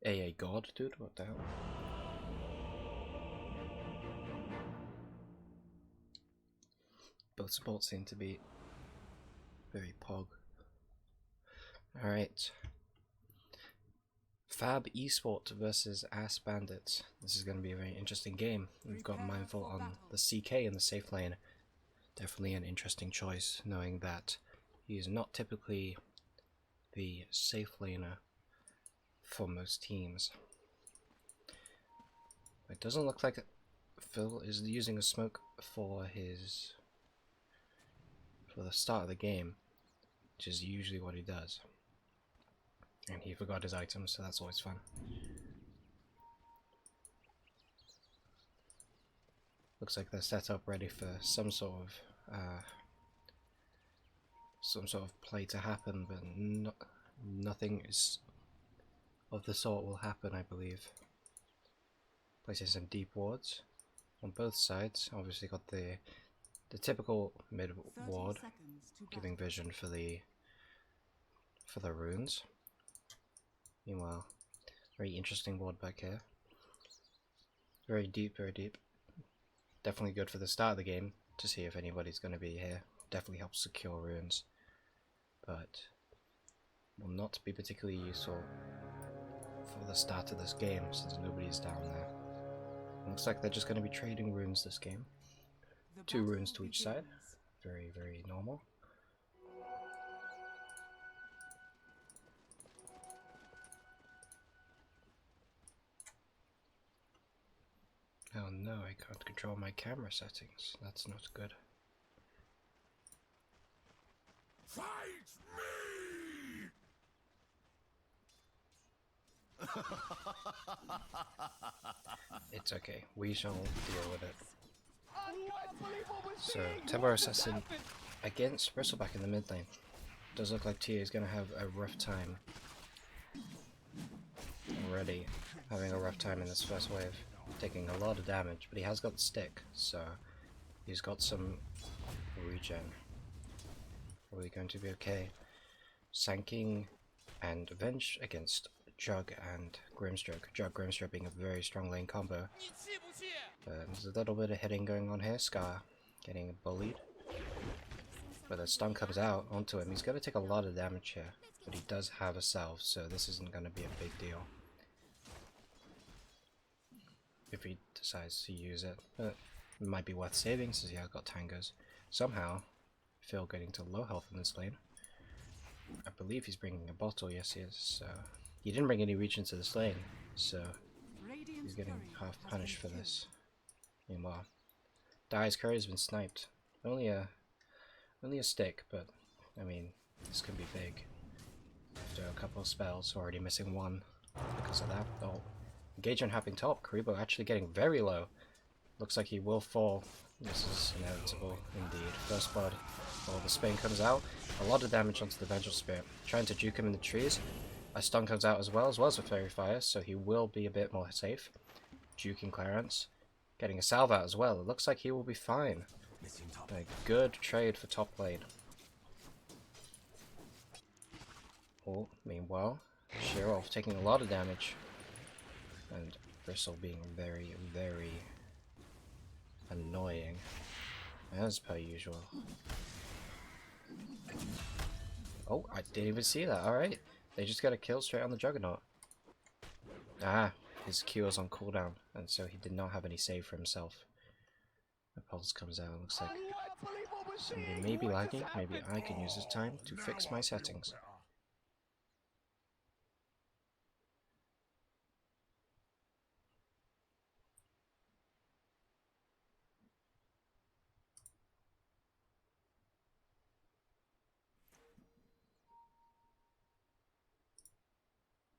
AA God, dude, what the hell? Both supports seem to be very pog. Alright. Fab Esport versus Ass Bandits. This is going to be a very interesting game. We've got Mindful on the CK in the safe lane. Definitely an interesting choice, knowing that he is not typically the safe laner for most teams. It doesn't look like Phil is using a smoke for the start of the game, which is usually what he does. And he forgot his items, so that's always fun. Looks like they're set up ready for some sort of play to happen, but nothing is of the sort will happen, I believe. Placing some deep wards on both sides. Obviously got the typical mid ward, giving vision for the runes. Meanwhile, very interesting ward back here. Very deep, very deep. Definitely good for the start of the game to see if anybody's going to be here. Definitely helps secure runes, but will not be particularly useful for the start of this game since nobody's down there. Looks like they're just going to be trading runes this game. 2 runes to each side. Very, very normal. Oh no, I can't control my camera settings. That's not good. Fight me! It's okay. We shall deal with it. So, Tempo Assassin against Bristleback in the mid lane. Does look like Tia is going to have a rough time. Already having a rough time in this first wave. Taking a lot of damage, but he has got the stick, so he's got some regen. Probably going to be okay. Sanking and Avenge against Jug and Grimstroke. Jug Grimstroke being a very strong lane combo. There's a little bit of hitting going on here. Scar getting bullied. But the stun comes out onto him. He's going to take a lot of damage here, but he does have a salve, so this isn't going to be a big deal if he decides to use it. But it might be worth saving since he has got tangos. Somehow, Phil getting to low health in this lane. I believe he's bringing a bottle. Yes, he is. So he didn't bring any reach into this lane, so he's getting half punished for this. Meanwhile, Dai's curry has been sniped. Only a stick, but I mean, this could be big. After a couple of spells, already missing one because of that. Oh, engagement happening top. Karibo actually getting very low. Looks like he will fall. This is inevitable indeed. First blood. Oh, the Spain comes out. A lot of damage onto the Vengeful Spirit. Trying to juke him in the trees. A stun comes out as well as with Fairy Fire, so he will be a bit more safe. Juking Clarence. Getting a salve out as well. It looks like he will be fine. A good trade for top lane. Oh, meanwhile, Shirov taking a lot of damage. And Bristle being very, very annoying, as per usual. Oh, I didn't even see that. Alright. They just got a kill straight on the Juggernaut. Ah, his Q was on cooldown, and so he did not have any save for himself. The pulse comes out. Looks like somebody may be lagging. Maybe I can use this time to fix my settings.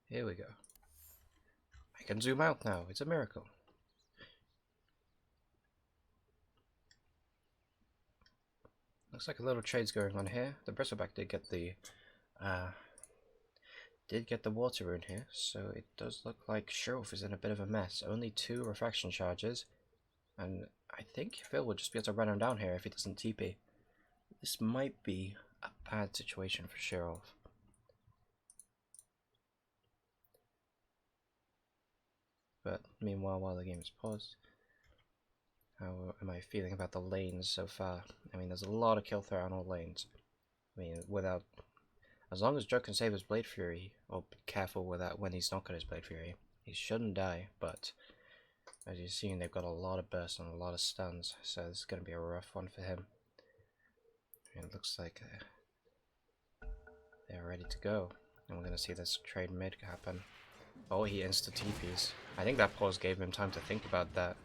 Here we go. I can zoom out now. It's a miracle. Looks like a little trade's going on here. The Bristleback did get the water rune here, so it does look like Shirov is in a bit of a mess. Only 2 refraction charges, and I think Phil will just be able to run him down here if he doesn't TP. This might be a bad situation for Shirov. But meanwhile, while the game is paused, how am I feeling about the lanes so far? I mean, there's a lot of kill threat on all lanes. I mean, as long as Jug can save his Blade Fury, or be careful with that when he's not got his Blade Fury, he shouldn't die, but as you've seen, they've got a lot of bursts and a lot of stuns, so this is going to be a rough one for him. And it looks like they're ready to go, and we're going to see this trade mid happen. Oh, he insta-TPs. I think that pause gave him time to think about that.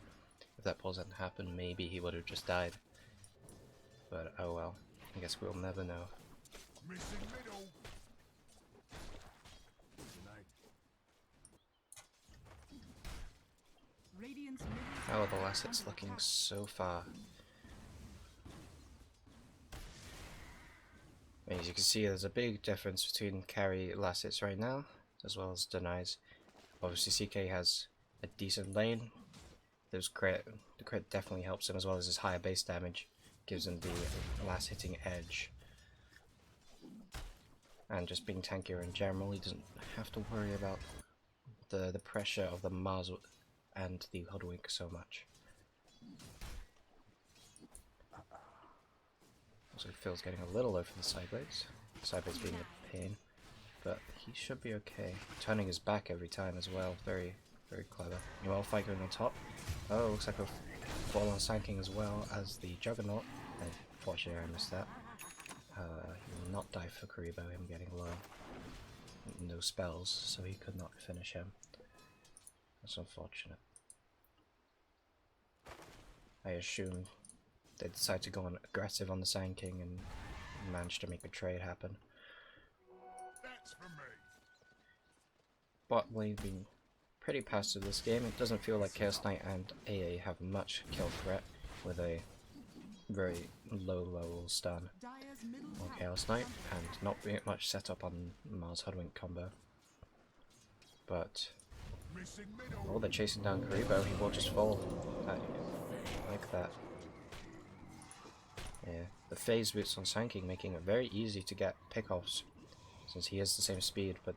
If that pause hadn't happened, maybe he would have just died. But oh well, I guess we'll never know. Missing middle. How are the last hits looking so far? As you can see, there's a big difference between carry last hits right now, as well as denies. Obviously, CK has a decent lane. The crit definitely helps him, as well as his higher base damage gives him the last hitting edge. And just being tankier in general, he doesn't have to worry about the pressure of the Mars and the Hoodwink so much. Also, Phil's getting a little low for the sideways. Sideways being a pain, but he should be okay. Turning his back every time as well. Very, very clever. New fight going on top. Oh, looks like a fall on Sand King as well as the Juggernaut. Unfortunately, I missed that. He will not die for Karibo, him getting low. No spells, so he could not finish him. That's unfortunate. I assume they decided to go on aggressive on the Sand King and managed to make a trade happen. That's for me. Bot lane being pretty passive this game. It doesn't feel like Chaos Knight and AA have much kill threat with a very low stun on Chaos Knight and not much setup on Mars Hoodwink combo. But oh, they're chasing down Karibo. He will just fall like that. Yeah, the phase boots on Sand King making it very easy to get pickoffs, since he has the same speed, but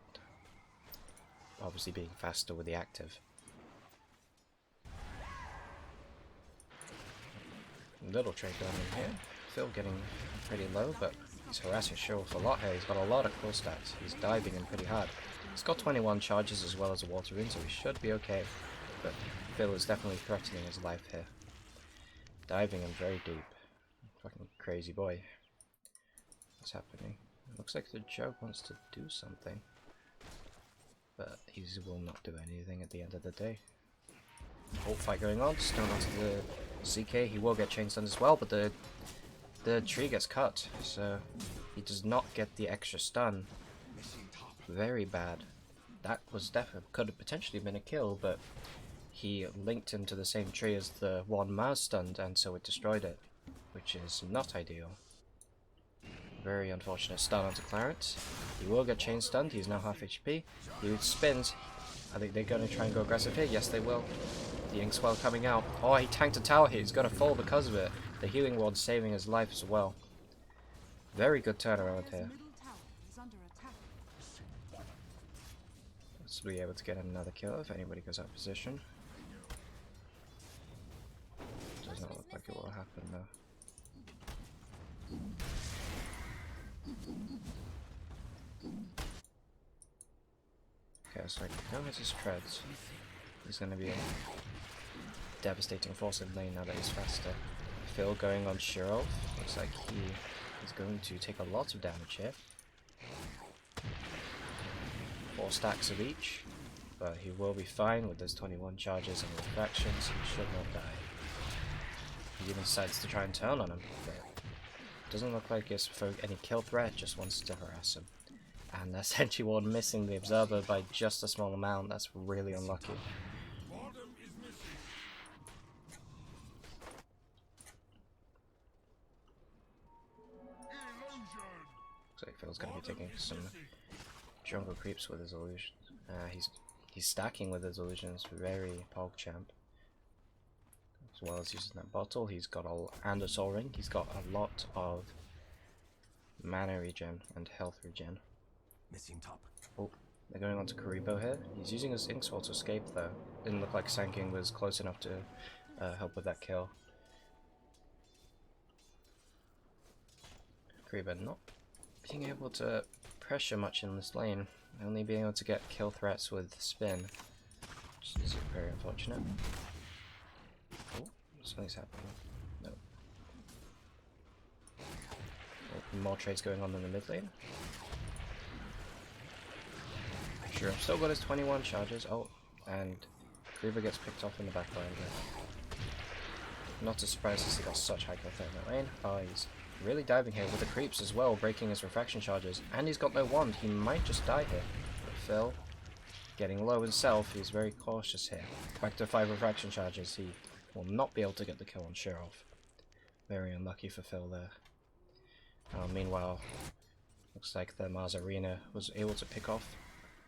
obviously being faster with the active. Little trade going in here. Phil getting pretty low, but he's harassing Show-Off a lot here. He's got a lot of core stats. He's diving in pretty hard. He's got 21 charges as well as a Water Rune, so he should be okay. But Phil is definitely threatening his life here. Diving in very deep. Fucking crazy boy. What's happening? It looks like the Jug wants to do something. But he will not do anything at the end of the day. Ult fight going on, stone onto the CK. He will get chain stunned as well, but the tree gets cut, so he does not get the extra stun. Very bad. That was definitely could have potentially been a kill, but he linked him to the same tree as the one Mars stunned, and so it destroyed it, which is not ideal. Very unfortunate stun onto Clarence. He will get chain stunned. He's now half HP. He spins. I think they're going to try and go aggressive here. Yes, they will. The Inkswell coming out. Oh, he tanked a tower hit. He's going to fall because of it. The healing ward saving his life as well. Very good turnaround here. Let's be able to get another kill if anybody goes out of position. Does not look like it will happen though. Okay, so now has his treads. He's going to be a devastating force in lane now that he's faster. Phil going on Shiro. Looks like he is going to take a lot of damage here. 4 stacks of each, but he will be fine with those 21 charges and refractions. He should not die. He even decides to try and turn on him, but doesn't look like it's for any kill threat, just wants to harass him. And that's Sentry Ward missing the Observer by just a small amount. That's really unlucky. Looks like Phil's going to be taking some jungle creeps with his illusions. He's stacking with his illusions, very PogChamp. As well as using that bottle, he's got and a soul ring. He's got a lot of mana regen and health regen. Missing top. Oh, They're going on to Karibo here. He's using his Ink Sword to escape though. Didn't look like Sand King was close enough to help with that kill. Karibo not being able to pressure much in this lane. Only being able to get kill threats with spin. Which is very unfortunate. Oh, something's happening. No. Oh, more trades going on in the mid lane. Sure, still got his 21 charges. Oh, and Karibo gets picked off in the back line here. Not too surprised since he got such high growth in that lane. Oh, he's really diving here with the creeps as well, breaking his refraction charges. And he's got no wand. He might just die here. But Phil, getting low himself, he's very cautious here. Back to 5 refraction charges. He will not be able to get the kill on Sheriff. Very unlucky for Phil there. Meanwhile, looks like the Mars Arena was able to pick off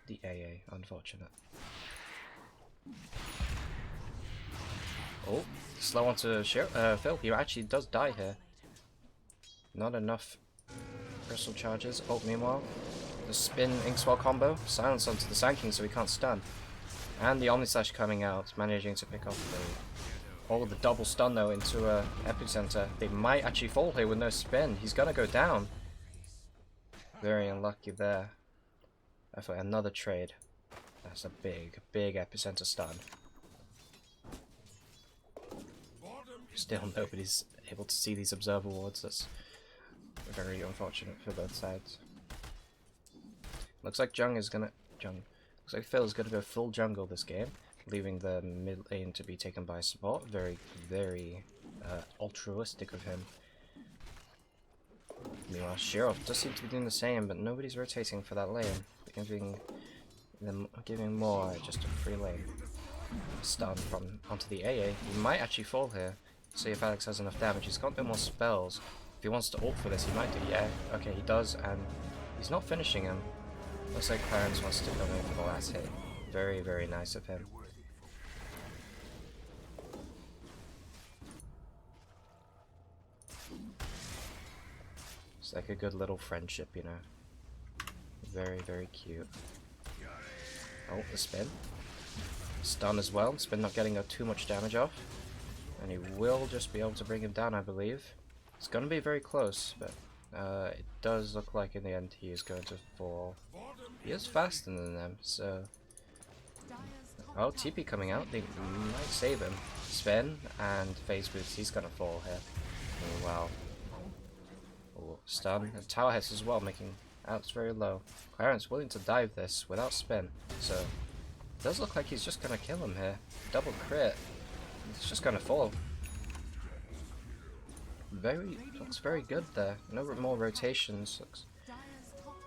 the AA. Unfortunate. Oh, slow onto Phil. He actually does die here. Not enough crystal charges. Oh, meanwhile, the spin Inkswell combo. Silence onto the Sand King so he can't stun. And the Omnislash coming out, managing to pick off all of the double stun though into a epicenter. They might actually fall here with no spin. He's gonna go down. Very unlucky there. I thought another trade. That's a big, big epicenter stun. Still nobody's able to see these observer wards. That's very unfortunate for both sides. Looks like Looks like Phil is gonna go full jungle this game, leaving the mid lane to be taken by support. Very, very altruistic of him. Meanwhile, Sheriff does seem to be doing the same, but nobody's rotating for that lane, giving more just a free lane. Stun from onto the AA. He might actually fall here. See if Alex has enough damage. He's got no more spells. If he wants to ult for this, he might do. Yeah, okay, he does, and he's not finishing him. Looks like Clarence wants to come in for the last hit. Very, very nice of him. It's like a good little friendship, you know. Very, very cute. Oh, the spin. Stun as well. Spin not getting too much damage off. And he will just be able to bring him down, I believe. It's going to be very close, but it does look like in the end he is going to fall. He is faster than them, so... Oh, TP coming out. They might save him. Spin and phase boost. He's going to fall here. Oh, wow. Oh, stun. And tower hits as well, making outs very low. Clarence willing to dive this without spin, so... It does look like he's just going to kill him here. Double crit. It's just gonna fall. Looks very good there. No more rotations.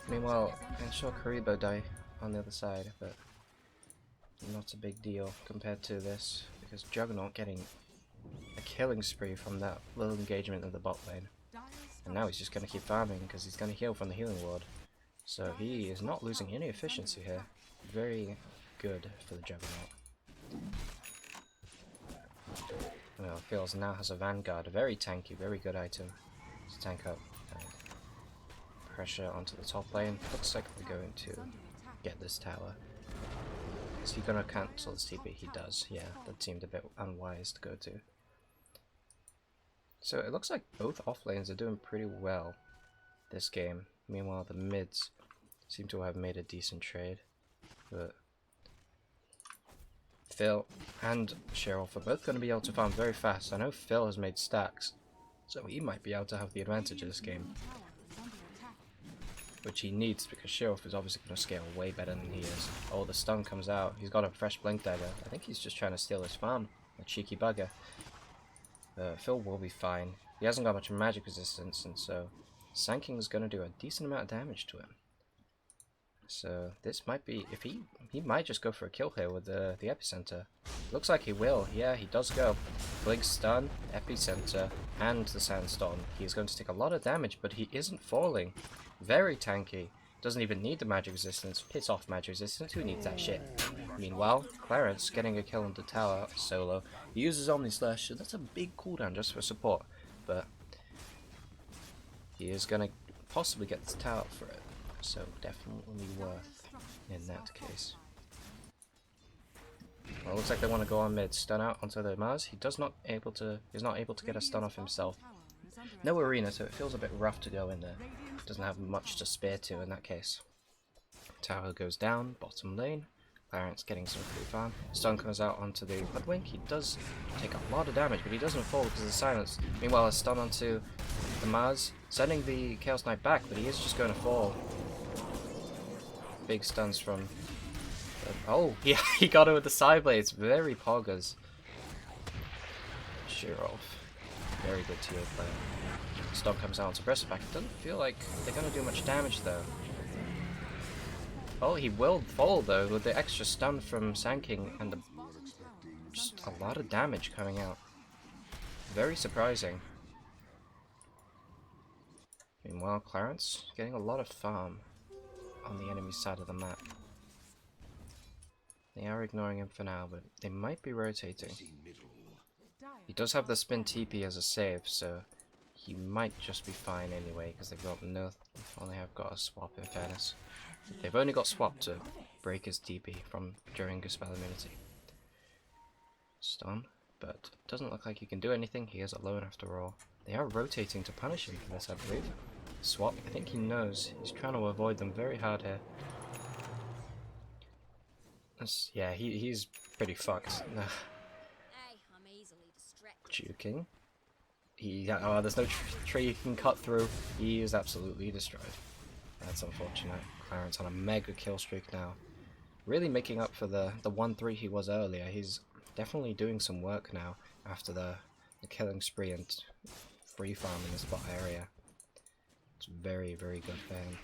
Meanwhile, I'm sure Karibo die on the other side, but not a big deal compared to this, because Juggernaut getting a killing spree from that little engagement in the bot lane. And now he's just gonna keep farming because he's gonna heal from the healing ward. So he is not losing any efficiency here. Very good for the Juggernaut. Well, Phils now has a Vanguard, a very tanky, very good item to tank up and pressure onto the top lane. Looks like we're going to get this tower. Is he gonna cancel this TP? He does, yeah, that seemed a bit unwise to go to. So it looks like both off lanes are doing pretty well this game. Meanwhile, the mids seem to have made a decent trade, but Phil and Cheryl are both going to be able to farm very fast. I know Phil has made stacks, so he might be able to have the advantage of this game, which he needs because Cheryl is obviously going to scale way better than he is. Oh, the stun comes out. He's got a fresh blink dagger. I think he's just trying to steal his farm. A cheeky bugger. Phil will be fine. He hasn't got much magic resistance, and so Sand King is going to do a decent amount of damage to him. So this might be, if he might just go for a kill here with the epicenter. Looks like he will. Yeah, he does go. Blink stun, epicenter, and the sandstorm. He is going to take a lot of damage, but he isn't falling. Very tanky. Doesn't even need the magic resistance. Piss off magic resistance. Who needs that shit? Meanwhile, Clarence getting a kill on the tower solo. He uses Omnislash. So that's a big cooldown just for support, but he is going to possibly get this tower for it. So definitely worth in that case. Well, it looks like they want to go on mid, stun out onto the Mars. He's not able to get a stun off himself. No arena, so it feels a bit rough to go in there. Doesn't have much to spare to in that case. Tower goes down, bottom lane. Clarence getting some free farm. Stun comes out onto the Hoodwink. He does take a lot of damage, but he doesn't fall because of the silence. Meanwhile, a stun onto the Mars, sending the Chaos Knight back, but he is just going to fall. Big stuns from... oh, yeah, he got it with the side blades. Very poggers. Sheer off. Very good TA player. Stun comes out onto Breast back. It doesn't feel like they're going to do much damage though. Oh, he will fall though with the extra stun from Sand King and just a lot of damage coming out. Very surprising. Meanwhile, Clarence getting a lot of farm on the enemy side of the map. They are ignoring him for now, but they might be rotating. He does have the spin TP as a save, so he might just be fine anyway, because they've got no... well, they have got a swap in fairness. They've only got swap to break his TP from during his spell immunity. Stun, but doesn't look like he can do anything. He is alone after all. They are rotating to punish him for this, I believe. Swap, I think he knows. He's trying to avoid them very hard here. Yeah, he's pretty fucked. Juking. Oh, there's no tree he can cut through. He is absolutely destroyed. That's unfortunate. Clarence on a mega kill streak now. Really making up for the 1-3 he was earlier. He's definitely doing some work now after the killing spree and free farm in the spot area. It's very, very good for him.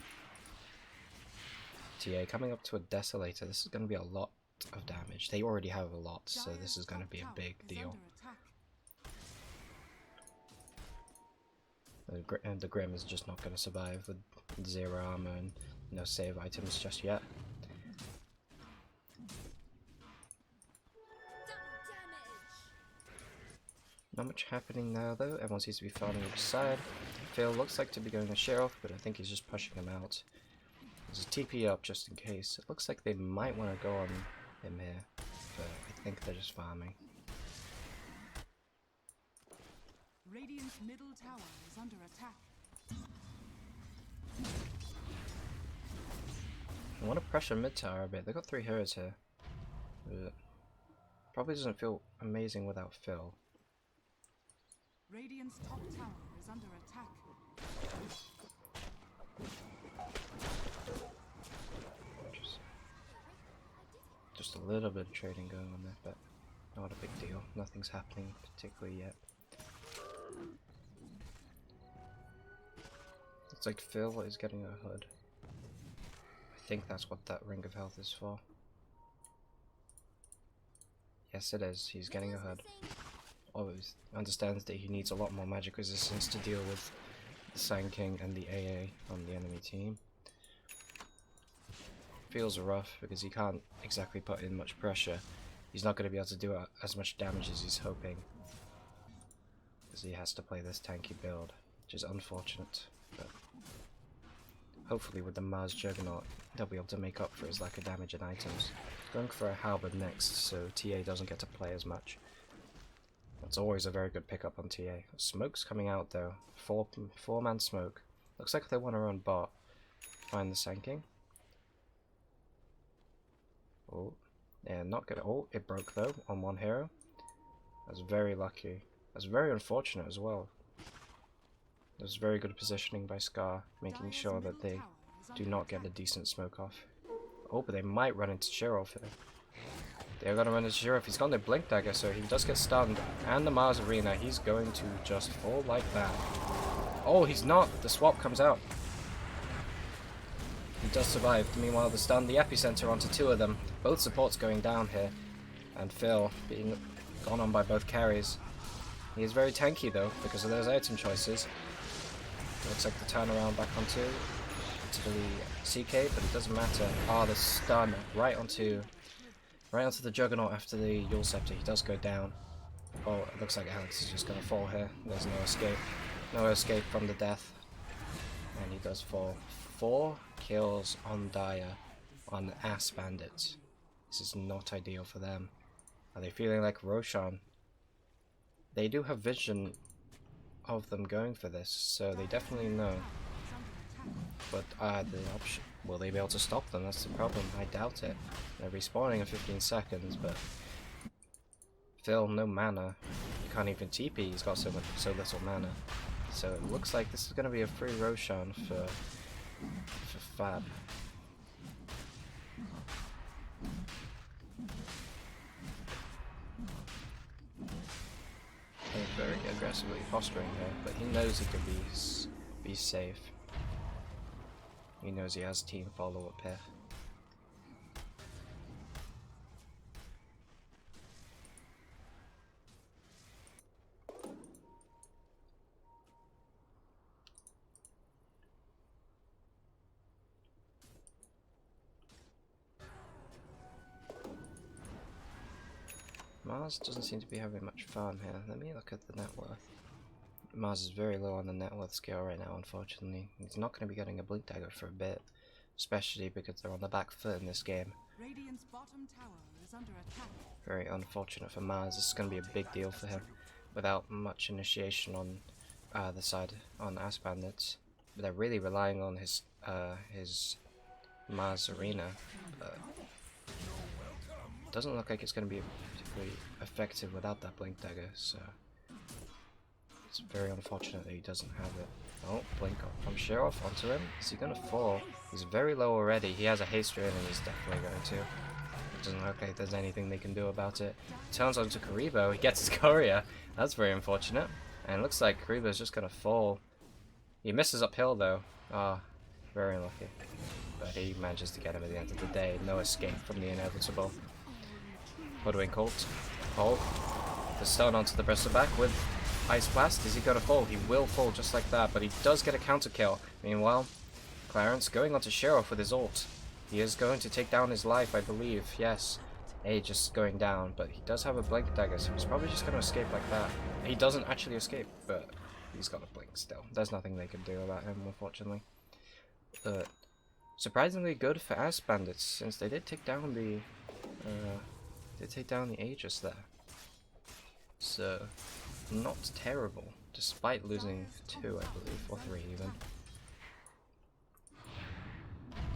TA coming up to a Desolator. This is going to be a lot of damage. They already have a lot, so this is going to be a big deal. And the Grim is just not going to survive with 0 armor and no save items just yet. Not much happening now though. Everyone seems to be farming each side. Phil looks like to be going to Sheriff, but I think he's just pushing him out. There's a TP up just in case. It looks like they might want to go on him here, but I think they're just farming. Radiant's middle tower is under attack. I want to pressure mid tower a bit. They've got 3 heroes here. But probably doesn't feel amazing without Phil. Radiant's top tower is under attack. Just a little bit of trading going on there, but not a big deal. Nothing's happening particularly yet. It's like Phil is getting a hood. I think that's what that ring of health is for. Yes, it is. He's getting a hood. Always understands that he needs a lot more magic resistance to deal with the Sand King and the AA on the enemy team. Feels rough because he can't exactly put in much pressure. He's not going to be able to do as much damage as he's hoping, because he has to play this tanky build, which is unfortunate. But hopefully with the Mars Juggernaut, they'll be able to make up for his lack of damage and items. Going for a Halberd next, so TA doesn't get to play as much. That's always a very good pickup on TA. Smoke's coming out though. Four-man smoke. Looks like they want to run bot. Find the Sand King. Oh, yeah, not good. Oh, it broke though on one hero. That's very lucky. That's very unfortunate as well. There's very good positioning by Scar, making sure that they do not get a decent smoke off. Oh, but they might run into Sheriff here. They're gonna run into Sheriff. He's got no Blink Dagger, so he does get stunned. And the Mars Arena, he's going to just fall like that. Oh, he's not. The swap comes out. He does survive. Meanwhile, the stun, the epicenter onto 2 of them. Both supports going down here. And Phil being gone on by both carries. He is very tanky though, because of those item choices. Looks like the turnaround back onto the CK, but it doesn't matter. Ah, the stun right onto the Juggernaut after the Yule Scepter. He does go down. Oh, it looks like Alex is just gonna fall here. There's no escape. No escape from the death. And he does fall. 4 kills on Dire on the Ass Bandits. This is not ideal for them. Are they feeling like Roshan? They do have vision of them going for this, so they definitely know. But the option, will they be able to stop them? That's the problem. I doubt it. They're respawning in 15 seconds, but Phil, no mana. You can't even TP. He's got so little mana. So it looks like this is going to be a free Roshan for Fab. Very aggressively posturing here, but he knows he can be safe. He knows he has team follow-up here. Mars doesn't seem to be having much fun here. Let me look at the net worth. Mars is very low on the net worth scale right now, unfortunately. He's not going to be getting a Blink Dagger for a bit, especially because they're on the back foot in this game. Radiant's bottom tower is under attack. Very unfortunate for Mars. This is going to be a big deal for him. Without much initiation on the side on Ass Bandits, but they're really relying on his Mars Arena. Doesn't look like it's going to be particularly effective without that Blink Dagger, so it's very unfortunate that he doesn't have it. Oh, Blink from Sheriff onto him. Is he going to fall? He's very low already. He has a haste drain and he's definitely going to. It doesn't look like there's anything they can do about it. Turns onto Karibo. He gets his courier. That's very unfortunate. And it looks like Karibo's just going to fall. He misses uphill though. Ah, very unlucky. But he manages to get him at the end of the day. No escape from the inevitable. Hoodwink ult. Hold. The stun onto the Bristleback with Ice Blast. Is he going to fall? He will fall just like that, but he does get a counter kill. Meanwhile, Clarence going onto Sheriff with his ult. He is going to take down his life, I believe. Yes. Just going down, but he does have a Blink Dagger, so he's probably just going to escape like that. He doesn't actually escape, but he's got a Blink still. There's nothing they can do about him, unfortunately. Surprisingly good for Ass Bandits, since they did take down the Aegis there. So, not terrible, despite losing 2, I believe, or 3 even.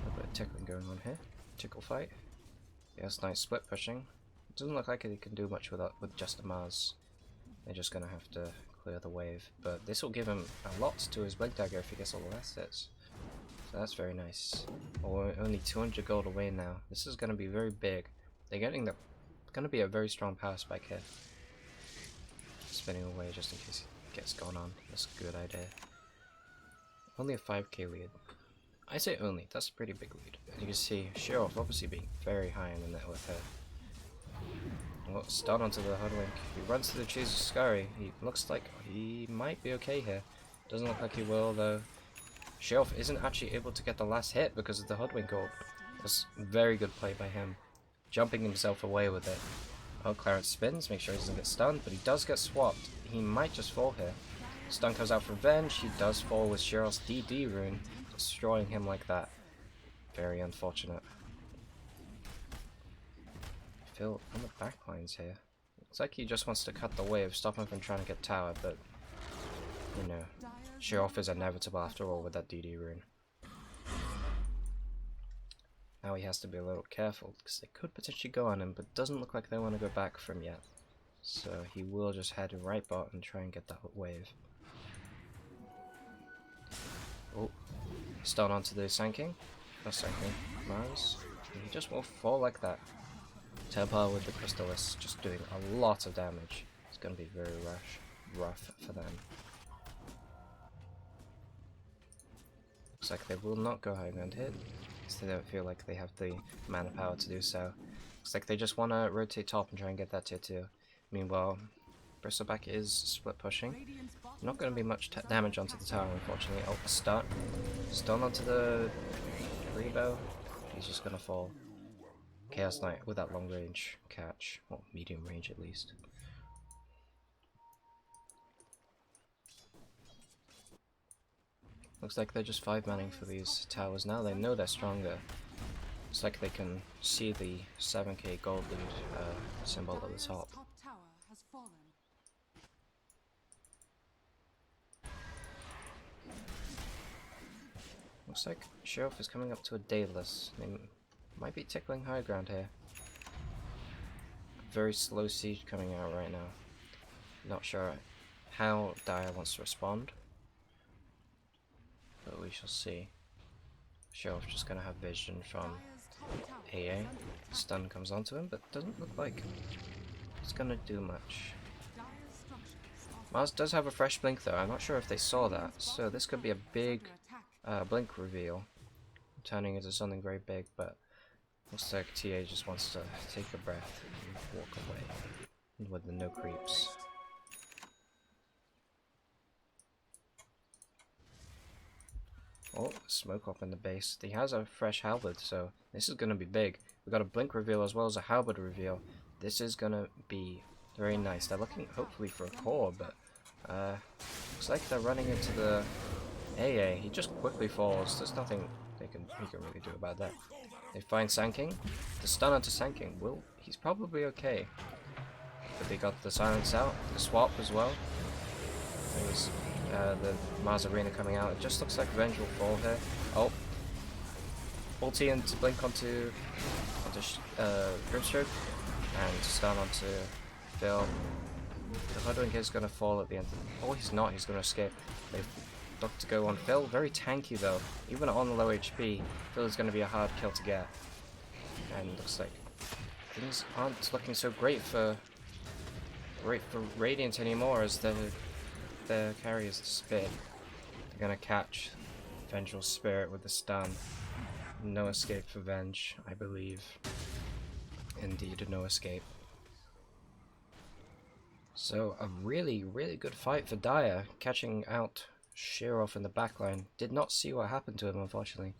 A bit of tickling going on here. Tickle fight. Yes, nice split pushing. Doesn't look like he can do much with just a Mars. They're just gonna have to clear the wave, but this will give him a lot to his Blink Dagger if he gets all the last hits. So that's very nice. Oh, we're only 200 gold away now. This is gonna be very big. They're getting the. Gonna be a very strong power spike here. Spinning away just in case it gets gone on. That's a good idea. Only a 5k lead. I say only, that's a pretty big lead. And you can see Sheriff obviously being very high in the net worth here. Well, stun onto the Hoodwink. He runs to the cheese with Scurry. He looks like he might be okay here. Doesn't look like he will though. Sheriff isn't actually able to get the last hit because of the Hoodwink ult. That's very good play by him. Jumping himself away with it. Oh, Clarence spins, make sure he doesn't get stunned, but he does get swapped. He might just fall here. Stun comes out for revenge. He does fall with Cheryl's DD rune, destroying him like that. Very unfortunate. Phil on the backlines here. Looks like he just wants to cut the wave, stop him from trying to get tower, but you know, Sheriff is inevitable after all with that DD rune. Now he has to be a little careful, because they could potentially go on him, but doesn't look like they want to go back from yet. So he will just head right bot and try and get that wave. Oh, stun onto the Sand King. Not Sand King, Mars. And he just won't fall like that. Tepar with the Crystallis just doing a lot of damage. It's going to be very rough for them. Looks like they will not go high ground hit. They don't feel like they have the mana power to do so. Looks like they just want to rotate top and try and get that tier 2. Meanwhile, Bristleback is split pushing. Not going to be much damage onto the tower, unfortunately. Oh, a stun. Stun onto the Karibo. He's just going to fall. Chaos Knight with that long range catch. Well, medium range at least. Looks like they're just 5-manning for these towers now. They know they're stronger. Looks like they can see the 7k gold loot symbol at the Dire's top. top tower has fallen. Looks like Sheriff is coming up to a Daedalus. They might be tickling high ground here. Very slow siege coming out right now. Not sure how Dire wants to respond, but we shall see. Sheriff just gonna have vision from Dire's top tower AA. is under attack. Stun comes onto him, but doesn't look like it's gonna do much. Dire's structures are Mars does have a fresh blink though. I'm not sure if they saw that, so this could be a big under attack. blink reveal, turning into something very big, but looks like TA just wants to take a breath and walk away with the no creeps. Oh, smoke up in the base. He has a fresh halberd, so this is going to be big. We've got a blink reveal as well as a halberd reveal. This is going to be very nice. They're looking hopefully for a core, but looks like they're running into the AA. He just quickly falls. There's nothing he can really do about that. They find Sanking. The stun onto Sanking. He's probably okay. But they got the silence out, the swap as well. There's the Mars Arena coming out. It just looks like Revenge will fall here. Oh, ulti and blink onto Grimstroke and stun onto Phil. The Hoodwink is going to fall at the end. Oh, he's not. He's going to escape. They've looked to go on Phil. Very tanky though. Even on low HP, Phil is going to be a hard kill to get. And looks like things aren't looking so great for Radiant anymore, as their carry is Spit. They're going to catch Vengeful Spirit with the stun. No escape for Venge, I believe. Indeed, no escape. So a really, really good fight for Dire, catching out Sheeroff in the backline. Did not see what happened to him, unfortunately.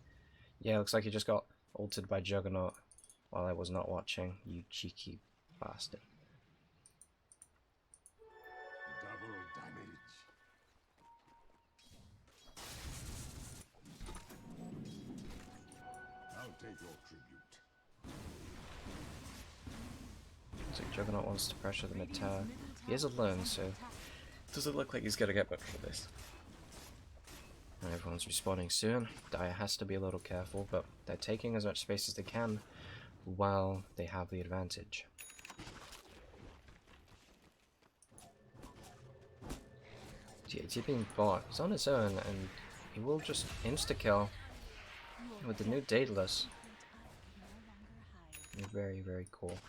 Yeah, looks like he just got ulted by Juggernaut while I was not watching. You cheeky bastard. Double damage. I'll take your tribute. So Juggernaut wants to pressure the mid tower. He is alone, so it doesn't look like he's gonna get much for this. And everyone's respawning soon. Dire has to be a little careful, but they're taking as much space as they can while they have the advantage. GAT being bought. He's on his own, and he will just insta-kill with the new Daedalus. Very, very cool.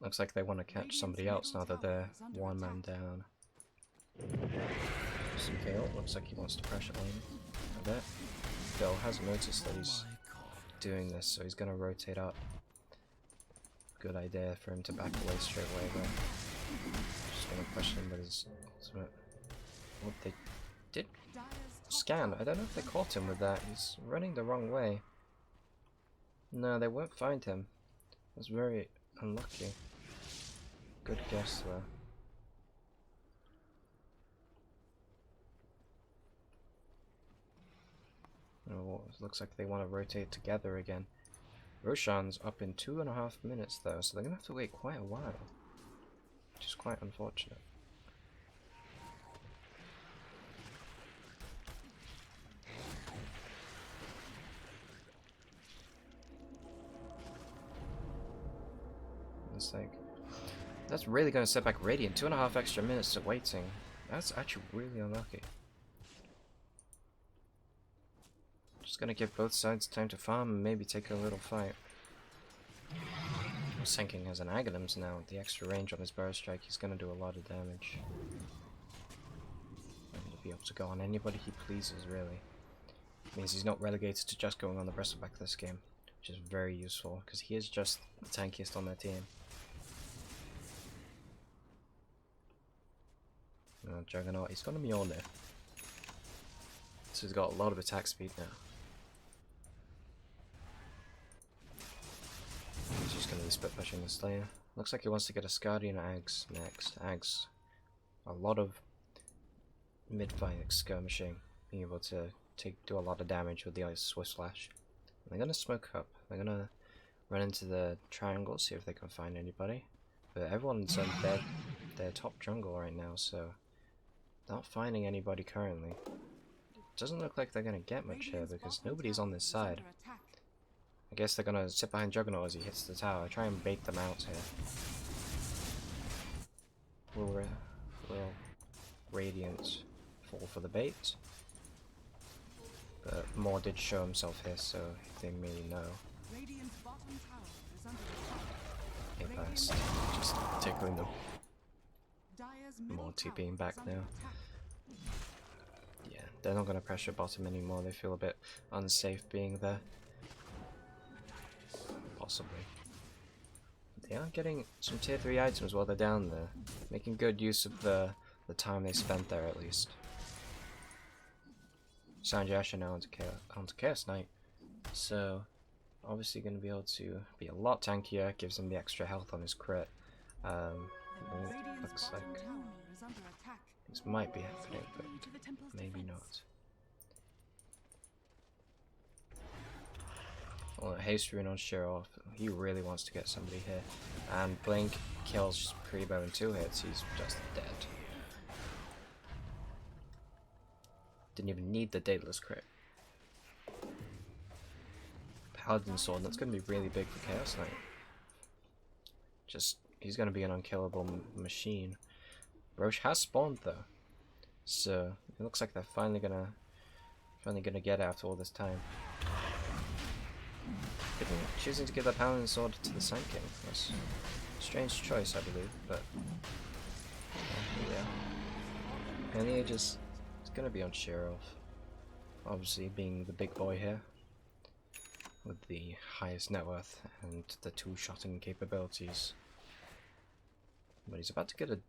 Looks like they want to catch somebody else now that they're one man down. Some KO. Looks like he wants to pressure lane a bit. Phil has noticed that he's doing this, so he's going to rotate up. Good idea for him to back away straight away, but just going to pressure him with his ultimate. What they did scan. I don't know if they caught him with that. He's running the wrong way. No, they won't find him. That's very unlucky. Good guess though. Oh, it looks like they want to rotate together again. Roshan's up in 2.5 minutes though, so they're gonna have to wait quite a while, which is quite unfortunate. It's like, that's really going to set back Radiant. 2.5 extra minutes of waiting. That's actually really unlucky. Just going to give both sides time to farm and maybe take a little fight. Senking has an Aghanims now. With the extra range on his Burrow Strike, he's going to do a lot of damage. And he'll be able to go on anybody he pleases, really. Means he's not relegated to just going on the Bristleback this game, which is very useful, because he is just the tankiest on their team. Juggernaut, he's got a Mjolnir. So he's got a lot of attack speed now. He's just going to be split pushing the Slayer. Looks like he wants to get a Scardian Ags next. Ags, a lot of mid-fight skirmishing, being able to do a lot of damage with the Ice Swift Slash. They're gonna smoke up. They're gonna run into the triangle, see if they can find anybody. But everyone's on their top jungle right now, so not finding anybody currently. Doesn't look like they're gonna get much here because nobody's on this side. I guess they're gonna sit behind Juggernaut as he hits the tower. Try and bait them out here. Will Radiant fall for the bait? But Moore did show himself here, so they may know. Radiant's bottom tower is under attack. He passed, just tickling them. Dire's middle More tower TPing back is under now. attack. Yeah, they're not going to pressure bottom anymore. They feel a bit unsafe being there. Possibly. They are getting some tier 3 items while they're down there. Making good use of the time they spent there at least. Sanjash are now onto Chaos Knight. So, obviously going to be able to be a lot tankier. Gives him the extra health on his crit. Looks like this might be happening, but maybe not. Well, haste rune on Sheriff. He really wants to get somebody here. And Blink kills Prebo in 2 hits. He's just dead. Didn't even need the Dateless crit. Paladin Sword. That's going to be really big for Chaos Knight. He's going to be an unkillable machine. Roche has spawned though, so it looks like they're finally gonna get after all this time. Choosing to give their Paladin Sword to the Sand King. That's a strange choice, I believe, but yeah. And the Aegis is gonna be on Sheriff, obviously being the big boy here, with the highest net worth and the two-shotting capabilities. But he's about to get a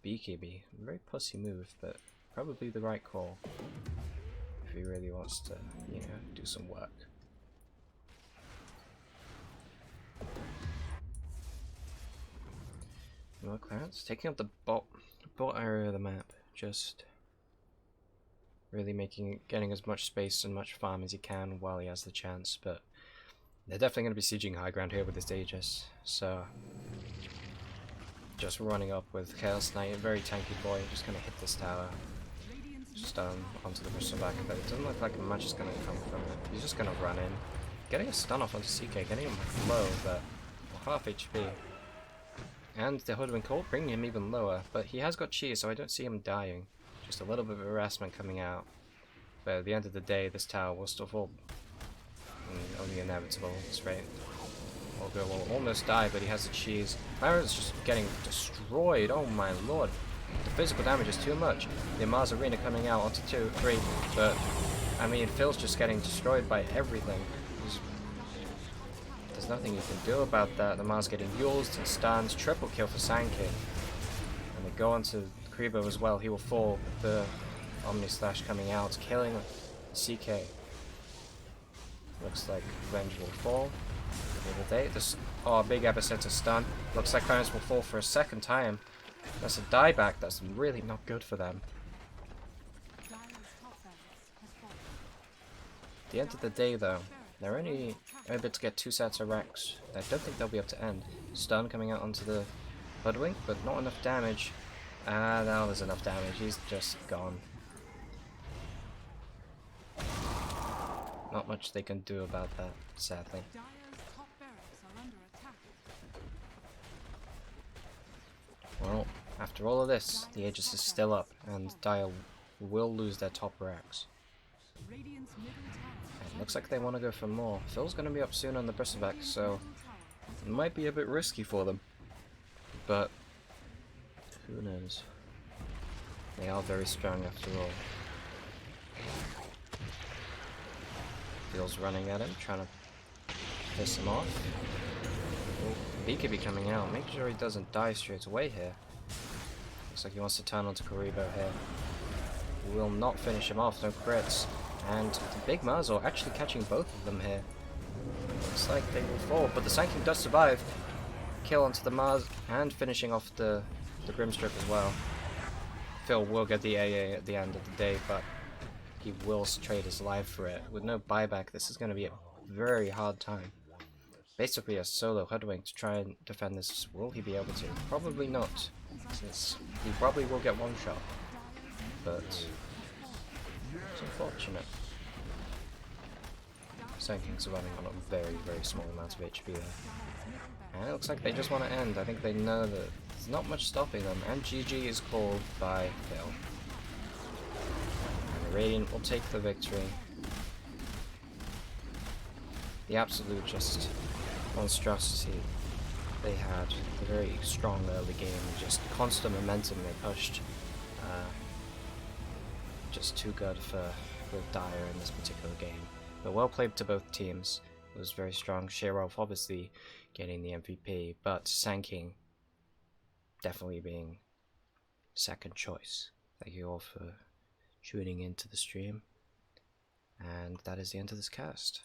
BKB. Very pussy move, but probably the right call if he really wants to, you know, do some work. More clearance, taking up the bot area of the map, just really getting as much space and much farm as he can while he has the chance. But they're definitely going to be sieging high ground here with this Aegis, so just running up with Chaos Knight, a very tanky boy, just going to hit this tower, stun onto the Bristleback, but it doesn't look like much is going to come from it. He's just going to run in, getting a stun off onto CK, getting him low, but half HP. And the Hoodwink ult bringing him even lower, but he has got cheese, so I don't see him dying. Just a little bit of harassment coming out. But at the end of the day, this tower will still fall. Only inevitable, this rate. Olga will almost die, but he has the cheese. Byron's just getting destroyed, oh my lord. The physical damage is too much. The Mars Arena coming out onto 2, 3, but I mean, Phil's just getting destroyed by everything. There's nothing you can do about that. The Mars getting used and stuns, triple kill for Sand King. And they go onto Kribo as well, he will fall with the Omni Slash coming out, killing CK. Looks like Revenge will fall. Oh, big epicenter stun. Looks like Clarence will fall for a second time. That's a dieback. That's really not good for them. At the end of the day, though, they're only able to get 2 sets of Rex. I don't think they'll be able to end. Stun coming out onto the Hoodwink, but not enough damage. Ah, now there's enough damage. He's just gone. Not much they can do about that, sadly. Well, after all of this, the Aegis is still up, and Dire will lose their top racks. And looks like they want to go for more. Phil's going to be up soon on the Bristleback, so it might be a bit risky for them. But who knows? They are very strong after all. Phil's running at him, trying to piss him off. BKB coming out, make sure he doesn't die straight away here. Looks like he wants to turn onto Karibo here. Will not finish him off, no crits. And the big Marzo actually catching both of them here. Looks like they will fall, but the Sand King does survive. Kill onto the Mars and finishing off the Grimstrip as well. Phil will get the AA at the end of the day, but he will trade his life for it. With no buyback, this is going to be a very hard time. Basically a solo hoodwink to try and defend this. Will he be able to? Probably not, since he probably will get one shot. But it's unfortunate. Sanking's running on a very, very small amount of HP there. And it looks like they just want to end. I think they know that there's not much stopping them. And GG is called by Phil. And the Radiant will take the victory. The absolute just monstrosity they had. A very strong early game. Just constant momentum they pushed. Just too good for Dire in this particular game. But well played to both teams. It was very strong. Shirov obviously getting the MVP, but Sanking definitely being second choice. Thank you all for tuning into the stream. And that is the end of this cast.